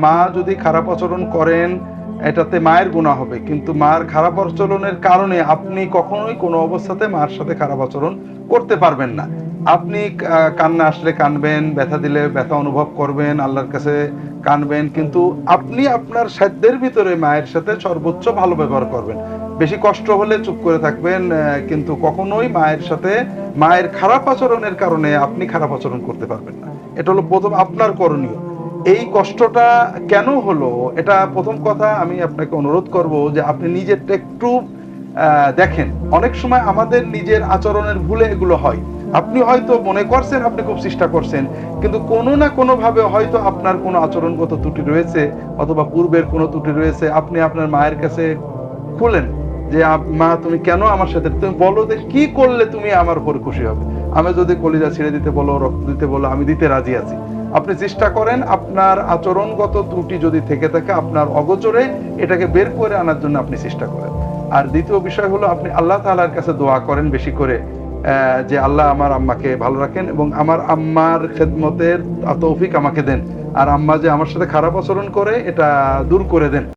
মা যদি খারাপ আচরণ করেন, এটাতে মায়ের গুনাহ হবে। কিন্তু মার খারাপ আচরণের কারণে আপনি কখনোই কোনো অবস্থাতে মার সাথে খারাপ আচরণ করতে পারবেন না। আপনি কান্না আসলে কাঁদবেন, ব্যথা দিলে ব্যথা অনুভব করবেন, আল্লাহর কাছে কাঁদবেন। কিন্তু আপনি আপনার সাধ্যের ভিতরে মায়ের সাথে সর্বোচ্চ ভালো ব্যবহার করবেন। বেশি কষ্ট হলে চুপ করে থাকবেন। কিন্তু কখনোই মায়ের সাথে মায়ের খারাপ আচরণের কারণে আপনি খারাপ আচরণ করতে পারবেন না। এটা হলো ১ম আপনার করণীয়। এই কষ্টটা কেন হলো? এটা ১ম কথা আমি আপনাকে অনুরোধ করব যে আপনি নিজেরটা একটু দেখেন। অনেক সময় আমাদের নিজের আচরণের ভুলে এগুলো হয়। আপনি হয়তো মনে করছেন আপনি খুব চেষ্টা করছেন। কিন্তু কোনো না কোনোভাবে হয়তো আপনার কোনো আচরণগত ত্রুটি রয়েছে অথবা পূর্বের কোনো ত্রুটি রয়েছে। আপনি আপনার মায়ের কাছে খুলেন যে, মা তুমি কেন আমার সাথে তুমি বলো যে কি করলে তুমি আমার উপরে খুশি হবে? আমি যদি কলিজা ছেড়ে দিতে বলো, রক্ত দিতে বলো আমি দিতে রাজি আছি। আপনি চেষ্টা করেন আপনার আচরণগত ত্রুটি যদি থেকে থাকে আপনার অগোচরে এটাকে বের করে আনার জন্য আপনি চেষ্টা করেন। আর ২য় বিষয় হলো আপনি আল্লাহ তাআলার কাছে দোয়া করেন বেশি করে যে আল্লাহ আমার আম্মাকে ভালো রাখেন এবং আমার আম্মার খেদমতের তৌফিক আমাকে দেন। আর আম্মা যে আমার সাথে খারাপ আচরণ করে এটা দূর করে দেন।